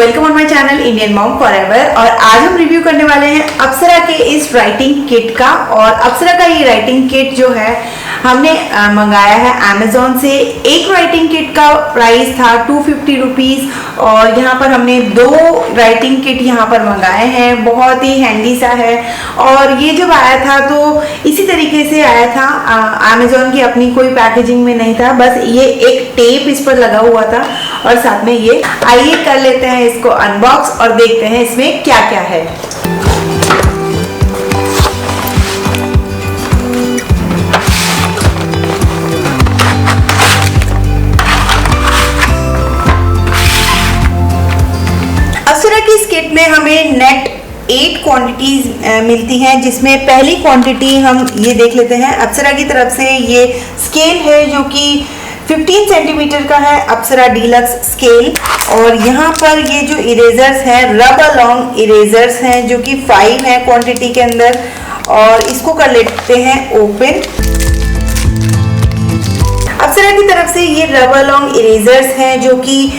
Welcome on my channel Indian mom forever. और आज हम रिव्यू करने वाले हैं अप्सरा के इस राइटिंग किट का। और अप्सरा का ये राइटिंग किट जो है हमने मंगाया है अमेजोन से। एक राइटिंग किट का प्राइस था 250 रुपीज़ और यहाँ पर हमने 2 राइटिंग किट यहाँ पर मंगाए हैं। बहुत ही हैंडी सा है और ये जब आया था तो इसी तरीके से आया था। अमेजोन की अपनी कोई पैकेजिंग में नहीं था, बस ये एक टेप इस पर लगा हुआ था और साथ में ये। आइए कर लेते हैं इसको अनबॉक्स और देखते हैं इसमें क्या क्या है। अप्सरा की इस किट में हमें नेट 8 क्वांटिटीज मिलती हैं, जिसमें पहली क्वांटिटी हम ये देख लेते हैं। अप्सरा की तरफ से ये स्केल है जो कि 15 सेंटीमीटर का है, अप्सरा डीलक्स स्केल। और यहाँ पर ये जो इरेजर्स हैं रब अलोंग इरेजर्स हैं जो कि 5 है क्वांटिटी के अंदर। और इसको कर लेते हैं ओपन। अप्सरा की तरफ से ये रब अलोंग इरेजर्स हैं जो कि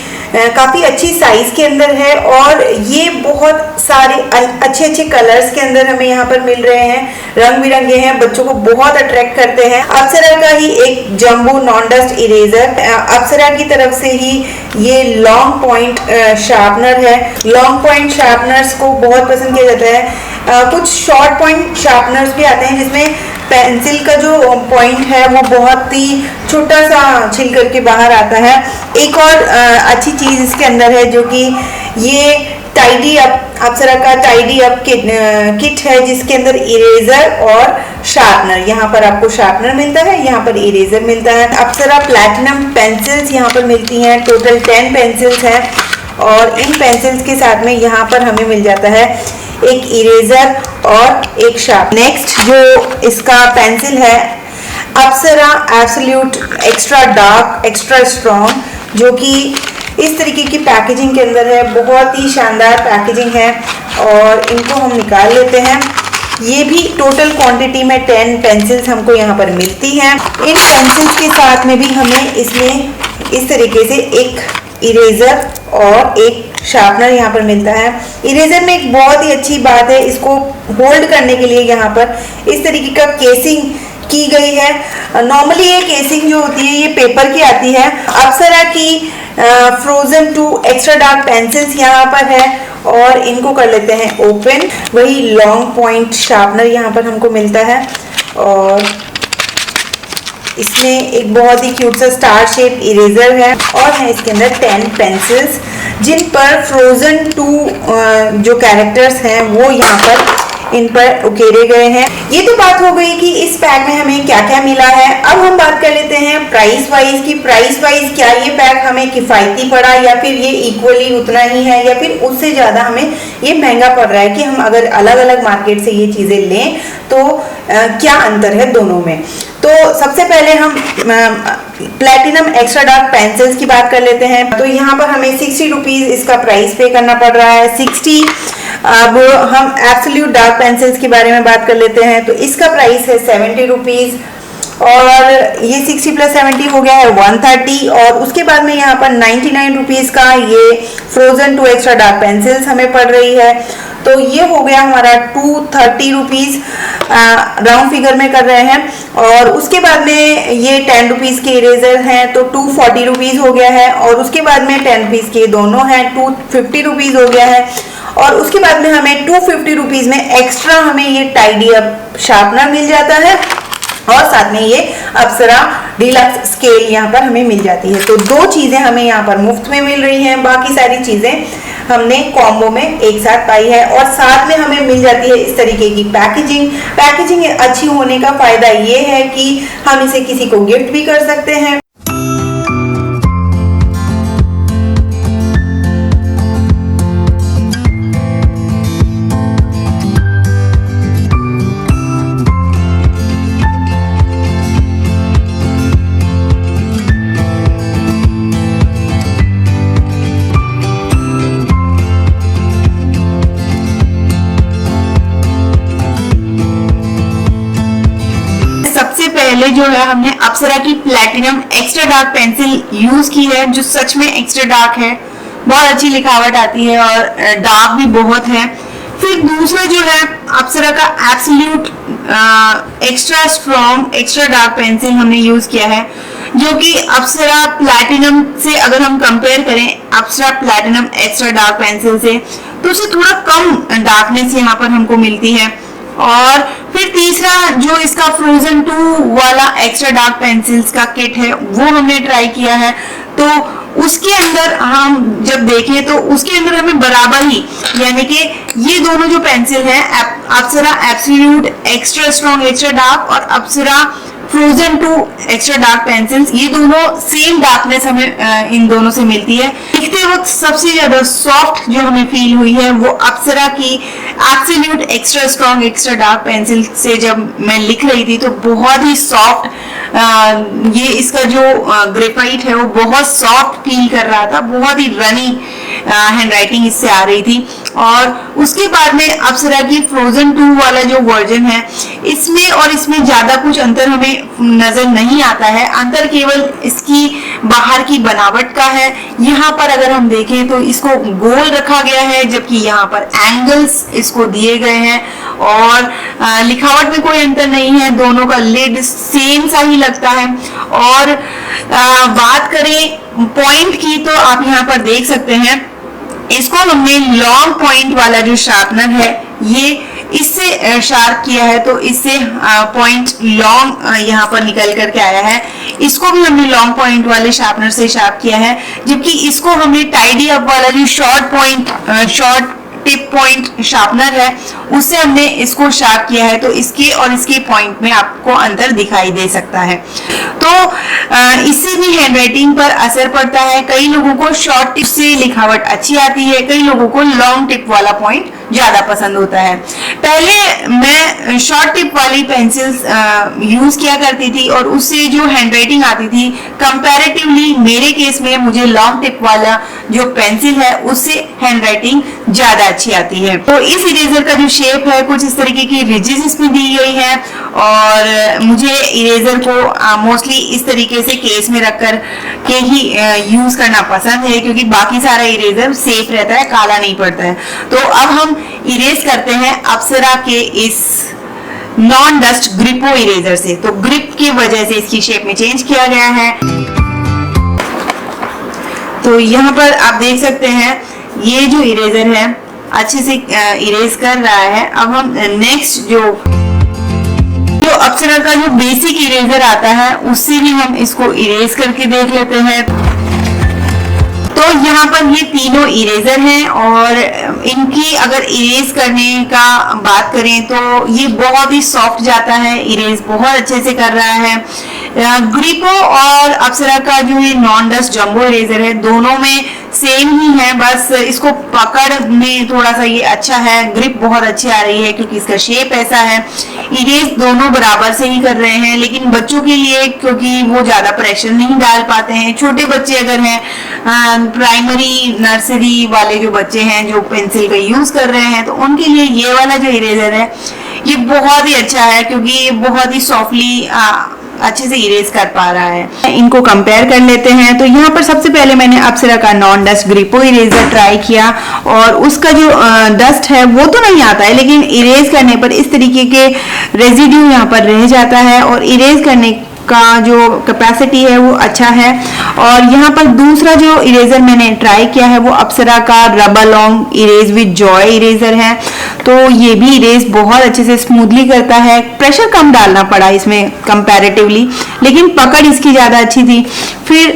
काफ़ी अच्छी साइज के अंदर है और ये बहुत सारे अच्छे अच्छे कलर्स के अंदर हमें यहाँ पर मिल रहे हैं। रंग बिरंगे हैं, बच्चों को बहुत अट्रैक्ट करते हैं। अप्सरा का ही एक जंबो नॉन डस्ट इरेजर, अप्सरा की तरफ से ही ये लॉन्ग पॉइंट शार्पनर है। लॉन्ग पॉइंट शार्पनर्स को बहुत पसंद किया जाता है। कुछ शॉर्ट पॉइंट शार्पनर्स भी आते हैं जिसमें पेंसिल का जो पॉइंट है वो बहुत ही छोटा सा छिल करके बाहर आता है। एक और अच्छी चीज़ इसके अंदर है जो कि ये टाइडी अप, अप्सरा का टाइडी अप किट है जिसके अंदर इरेजर और शार्पनर। यहाँ पर आपको शार्पनर मिलता है, यहाँ पर इरेजर मिलता है। अप्सरा प्लैटिनम पेंसिल्स यहाँ पर मिलती हैं, टोटल 10 पेंसिल्स हैं। और इन पेंसिल्स के साथ में यहाँ पर हमें मिल जाता है एक इरेजर और एक शार्प। नेक्स्ट जो इसका पेंसिल है Apsara absolute extra dark extra strong, जो कि इस तरीके की पैकेजिंग के अंदर है। बहुत ही शानदार पैकेजिंग है और इनको हम निकाल लेते हैं। ये भी टोटल क्वांटिटी में 10 पेंसिल्स हमको यहाँ पर मिलती हैं। इन पेंसिल्स के साथ में भी हमें इसमें इस तरीके से एक इरेजर और एक शार्पनर यहाँ पर मिलता है। इरेजर में एक बहुत ही अच्छी बात है, इसको होल्ड करने के लिए यहाँ पर इस तरीके का केसिंग की गई है। नॉर्मली ये केसिंग जो होती है ये पेपर की आती है। अप्सरा की फ्रोजन 2 एक्स्ट्रा डार्क पेंसिल्स यहाँ पर है और इनको कर लेते हैं ओपन। वही लॉन्ग पॉइंट शार्पनर यहाँ पर हमको मिलता है और इसमें एक बहुत ही क्यूट सा स्टार शेप इरेजर है और है इसके अंदर 10 पेंसिल्स जिन पर फ्रोजन 2 जो कैरेक्टर्स हैं वो यहाँ पर इन पर उकेरे गए हैं। ये तो बात हो गई कि इस पैक में हमें क्या क्या मिला है। अब हम बात कर लेते हैं प्राइस वाइज की। प्राइस वाइज क्या ये पैक हमें किफ़ायती पड़ा या फिर ये इक्वली उतना ही है या फिर उससे ज़्यादा हमें ये महंगा पड़ रहा है कि हम अगर अलग अलग मार्केट से ये चीज़ें लें तो क्या अंतर है दोनों में। तो सबसे पहले हम प्लैटिनम एक्स्ट्रा डार्क पेंसिल्स की बात कर लेते हैं। तो यहाँ पर हमें 60 रुपीज़ इसका प्राइस पे करना पड़ रहा है, 60। अब हम एब्सोल्यूट डार्क पेंसिल्स के बारे में बात कर लेते हैं। तो इसका प्राइस है 70 रुपीज़ और ये 60 + 70 हो गया है 130। और उसके बाद में यहाँ पर 99 रुपीज़ का ये फ्रोजन 2 एक्स्ट्रा डार्क पेंसिल्स हमें पड़ रही है। तो ये हो गया हमारा 230 रुपीज़, राउंड फिगर में कर रहे हैं। और उसके बाद में ये 10 रुपीज़ के इरेजर हैं तो 240 रुपीज़ हो गया है। और उसके बाद में 10 रुपीज़ के दोनों हैं, 250 रुपीज़ हो गया है। और उसके बाद में हमें 250 रुपीज़ में एक्स्ट्रा हमें ये टाइडी अप शार्पनर मिल जाता है और साथ में ये अप्सरा डीलक्स स्केल यहाँ पर हमें मिल जाती है। तो 2 चीज़ें हमें यहाँ पर मुफ्त में मिल रही हैं, बाकी सारी चीज़ें हमने कॉम्बो में एक साथ पाई है। और साथ में हमें मिल जाती है इस तरीके की पैकेजिंग। पैकेजिंग अच्छी होने का फ़ायदा ये है कि हम इसे किसी को गिफ्ट भी कर सकते हैं। पहले जो है हमने अप्सरा की platinum extra dark pencil use की है जो सच में एक्स्ट्रा डार्क है। बहुत अच्छी लिखावट आती है और डार्क भी बहुत है। फिर दूसरा जो है अप्सरा का absolute extra strong extra dark pencil हमने यूज किया है, जो कि अप्सरा प्लैटिनम से अगर हम कंपेयर करें अप्सरा प्लैटिनम एक्स्ट्रा डार्क पेंसिल से, तो उससे थोड़ा कम डार्कनेस यहाँ पर हमको मिलती है। और फिर तीसरा जो इसका फ्रोजन 2 वाला एक्स्ट्रा डार्क पेंसिल्स का किट है वो हमने ट्राई किया है। तो उसके अंदर हम जब देखें तो उसके अंदर हमें बराबर ही, यानी कि ये दोनों जो पेंसिल है Apsara absolute extra strong extra dark और Apsara frozen 2 extra dark pencils, ये दोनों सेम डार्कनेस हमें इन दोनों से मिलती है। लिखते वक्त सबसे ज्यादा सॉफ्ट जो हमें फील हुई है वो अप्सरा की absolute extra strong extra dark pencil से जब मैं लिख रही थी तो बहुत ही सॉफ्ट, ये इसका जो ग्रेफाइट है वो बहुत सॉफ्ट फील कर रहा था, बहुत ही रनी हैंडराइटिंग इससे आ रही थी। और उसके बाद में अप्सरा की फ्रोजन 2 वाला जो वर्जन है, इसमें और इसमें ज्यादा कुछ अंतर हमें नजर नहीं आता है। अंतर केवल इसकी बाहर की बनावट का है। यहाँ पर अगर हम देखें तो इसको गोल रखा गया है, जबकि यहाँ पर एंगल्स इसको दिए गए हैं। और लिखावट में कोई अंतर नहीं है, दोनों का लिड सेम सा ही लगता है। और बात करें पॉइंट की तो आप यहाँ पर देख सकते हैं, इसको हमने लॉन्ग पॉइंट वाला जो शार्पनर है ये इससे शार्प किया है, तो इससे पॉइंट लॉन्ग यहाँ पर निकल करके आया है। इसको भी हमने लॉन्ग पॉइंट वाले शार्पनर से शार्प किया है, जबकि इसको हमने टाइडी अप वाला जो शॉर्ट टिप पॉइंट शार्पनर है उससे हमने इसको शार्प किया है। तो इसके और इसके पॉइंट में आपको अंतर दिखाई दे सकता है। तो इससे भी हैंडराइटिंग पर असर पड़ता है। कई लोगों को शॉर्ट टिप से लिखावट अच्छी आती है, कई लोगों को लॉन्ग टिप वाला पॉइंट ज्यादा पसंद होता है। पहले मैं शॉर्ट टिप वाली पेंसिल्स यूज किया करती थी और उससे जो हैंडराइटिंग आती थी कंपैरेटिवली मेरे केस में मुझे लॉन्ग टिप वाला जो पेंसिल है उससे हैंडराइटिंग ज्यादा अच्छी आती है। तो इस इरेजर का जो शेप है कुछ इस तरीके की रिजेस इसमें दी गई है और मुझे इरेजर को मोस्टली इस तरीके से केस में रखकर के ही यूज करना पसंद है, क्योंकि बाकी सारा इरेजर सेफ रहता है, काला नहीं पड़ता है। तो अब हम इरेज करते हैं अप्सरा के इस नॉन डस्ट ग्रिपो इरेजर से। तो ग्रिप की वजह से इसकी शेप में चेंज किया गया है। तो यहाँ पर आप देख सकते हैं ये जो इरेजर है अच्छे से इरेज कर रहा है। अब हम नेक्स्ट जो अप्सरा का जो बेसिक इरेजर आता है उससे भी हम इसको इरेज करके देख लेते हैं। तो यहाँ पर ये तीनों इरेजर हैं और इनकी अगर इरेज करने का बात करें तो ये बहुत ही सॉफ्ट जाता है, इरेज बहुत अच्छे से कर रहा है। ग्रिपो और अप्सरा का जो ये नॉन डस्ट जंबो इरेजर है दोनों में सेम ही है, बस इसको पकड़ में थोड़ा सा ये अच्छा है, ग्रिप बहुत अच्छी आ रही है क्योंकि इसका शेप ऐसा है। इरेज दोनों बराबर से ही कर रहे हैं, लेकिन बच्चों के लिए क्योंकि वो ज्यादा प्रेशर नहीं डाल पाते हैं, छोटे बच्चे अगर हैं प्राइमरी नर्सरी वाले जो बच्चे हैं जो पेंसिल का यूज कर रहे हैं तो उनके लिए ये वाला जो इरेजर है ये बहुत ही अच्छा है, क्योंकि ये बहुत ही सॉफ्टली अच्छे से इरेज कर पा रहा है। इनको कंपेयर कर लेते हैं। तो यहाँ पर सबसे पहले मैंने अप्सरा का नॉन डस्ट ग्रिपो इरेजर ट्राई किया और उसका जो डस्ट है वो तो नहीं आता है, लेकिन इरेज करने पर इस तरीके के रेजिड्यू यहाँ पर रह जाता है और इरेज करने का जो कैपेसिटी है वो अच्छा है। और यहाँ पर दूसरा जो इरेजर मैंने ट्राई किया है वो अप्सरा का रबलॉन्ग इरेज विद जॉय इरेजर है। तो ये भी इरेज बहुत अच्छे से स्मूथली करता है, प्रेशर कम डालना पड़ा इसमें कंपैरेटिवली, लेकिन पकड़ इसकी ज्यादा अच्छी थी। फिर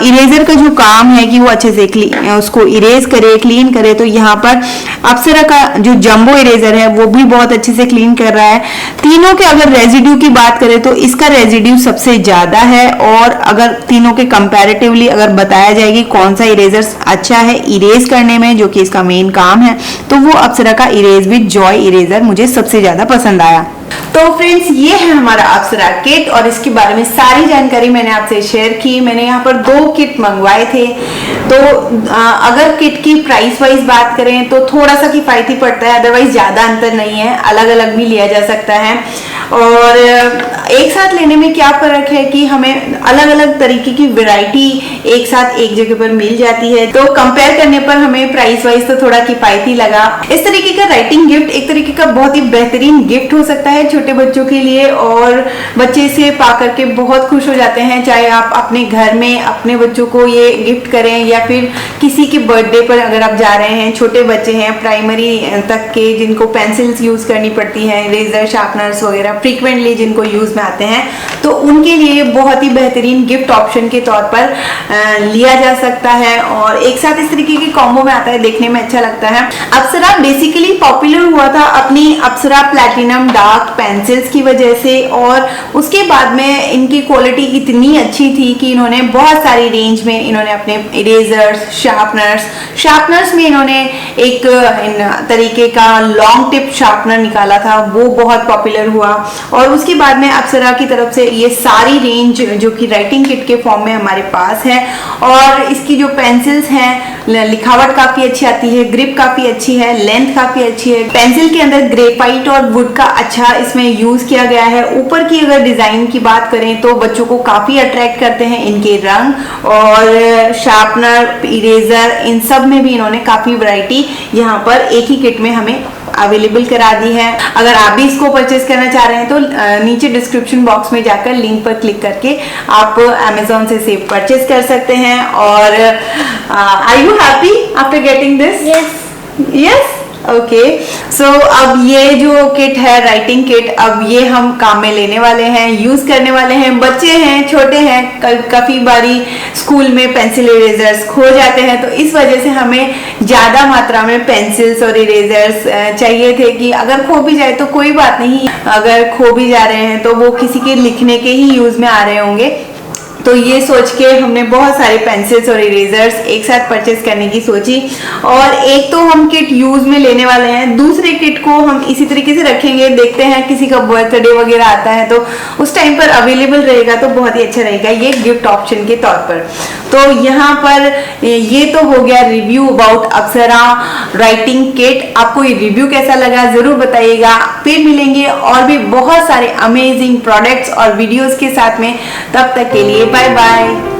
इरेजर का जो काम है कि वो अच्छे से उसको इरेज करे, क्लीन करे, तो यहाँ पर अप्सरा का जो जंबो इरेजर है वो भी बहुत अच्छे से क्लीन कर रहा है। तीनों के अगर रेजिड्यू की बात करें तो इसका रेजिड्यू सबसे ज्यादा है, और अगर तीनों के कंपैरेटिवली अगर बताया जाए कि कौन सा इरेजर अच्छा है इरेज करने में, जो कि इसका मेन काम है, तो वो अप्सरा का इरेज विद जॉय इरेजर मुझे सबसे ज्यादा पसंद आया। तो फ्रेंड्स ये है हमारा अप्सरा किट और इसके बारे में सारी जानकारी मैंने आपसे शेयर की। मैंने यहाँ पर 2 किट मंगवाए थे। तो अगर किट की प्राइस वाइज बात करें तो थोड़ा सा किफायती पड़ता है, अदरवाइज ज्यादा अंतर नहीं है, अलग अलग भी लिया जा सकता है। और एक साथ लेने में क्या फर्क है कि हमें अलग अलग तरीके की वैरायटी एक साथ एक जगह पर मिल जाती है, तो कंपेयर करने पर हमें प्राइस वाइज तो थोड़ा किफायती लगा। इस तरीके का राइटिंग गिफ्ट एक तरीके का बहुत ही बेहतरीन गिफ्ट हो सकता है छोटे बच्चों के लिए, और बच्चे इसे पा करके बहुत खुश हो जाते हैं। चाहे आप अपने घर में अपने बच्चों को ये गिफ्ट करें या फिर किसी के बर्थडे पर अगर आप जा रहे हैं, छोटे बच्चे हैं प्राइमरी तक के जिनको पेंसिल्स यूज करनी पड़ती हैं, इरेजर शार्पनर्स वगैरह फ्रीक्वेंटली जिनको यूज में आते हैं, तो उनके लिए बहुत ही बेहतरीन गिफ्ट ऑप्शन के तौर पर लिया जा सकता है। और एक साथ इस तरीके के कॉम्बो में आता है, देखने में अच्छा लगता है। अप्सरा बेसिकली पॉपुलर हुआ था अपनी अप्सरा प्लैटिनम डार्क पेंसिल्स की वजह से, और उसके बाद में इनकी क्वालिटी इतनी अच्छी थी कि इन्होंने बहुत सारी रेंज में इन्होंने अपने इरेजर्स, शार्पनर्स में इन्होंने एक तरीके का लॉन्ग टिप शार्पनर निकाला था, वो बहुत पॉपुलर हुआ। और उसके बाद में अप्सरा की तरफ से ये सारी रेंज जो कि राइटिंग किट के फॉर्म में हमारे पास है, और इसकी जो पेंसिल्स हैं लिखावट काफी अच्छी आती है, ग्रिप काफी अच्छी है, लेंथ काफी अच्छी है। पेंसिल के अंदर ग्रेफाइट और वुड का अच्छा इसमें यूज किया गया है। ऊपर की अगर डिजाइन की बात करें तो बच्चों को काफी अट्रैक्ट करते हैं इनके रंग, और शार्पनर, इरेजर, इन सब में भी इन्होंने काफी वैरायटी यहाँ पर एक ही किट में हमें अवेलेबल करा दी है। अगर आप भी इसको परचेज करना चाह रहे हैं तो नीचे डिस्क्रिप्शन बॉक्स में जाकर लिंक पर क्लिक करके आप Amazon से परचेज कर सकते हैं। और are you happy after getting this? Yes okay. So अब ये जो किट है राइटिंग किट, अब ये हम काम में लेने वाले हैं, यूज करने वाले हैं। बच्चे हैं, छोटे हैं, काफी बारी स्कूल में पेंसिल इरेजर्स खो जाते हैं, तो इस वजह से हमें ज्यादा मात्रा में पेंसिल्स और इरेजर्स चाहिए थे कि अगर खो भी जाए तो कोई बात नहीं, अगर खो भी जा रहे हैं तो वो किसी के लिखने के ही यूज में आ रहे होंगे। तो ये सोच के हमने बहुत सारे पेंसिल्स और इरेजर्स एक साथ परचेज करने की सोची, और एक तो हम किट यूज में लेने वाले हैं, दूसरे किट को हम इसी तरीके से रखेंगे। देखते हैं किसी का बर्थडे वगैरह आता है तो उस टाइम पर अवेलेबल रहेगा तो बहुत ही अच्छा रहेगा ये गिफ्ट ऑप्शन के तौर पर। तो यहाँ पर ये तो हो गया review about Apsara writing kit. आपको ये रिव्यू कैसा लगा जरूर बताइएगा। फिर मिलेंगे और भी बहुत सारे अमेजिंग प्रोडक्ट्स और वीडियोस के साथ में, तब तक के लिए बाय बाय।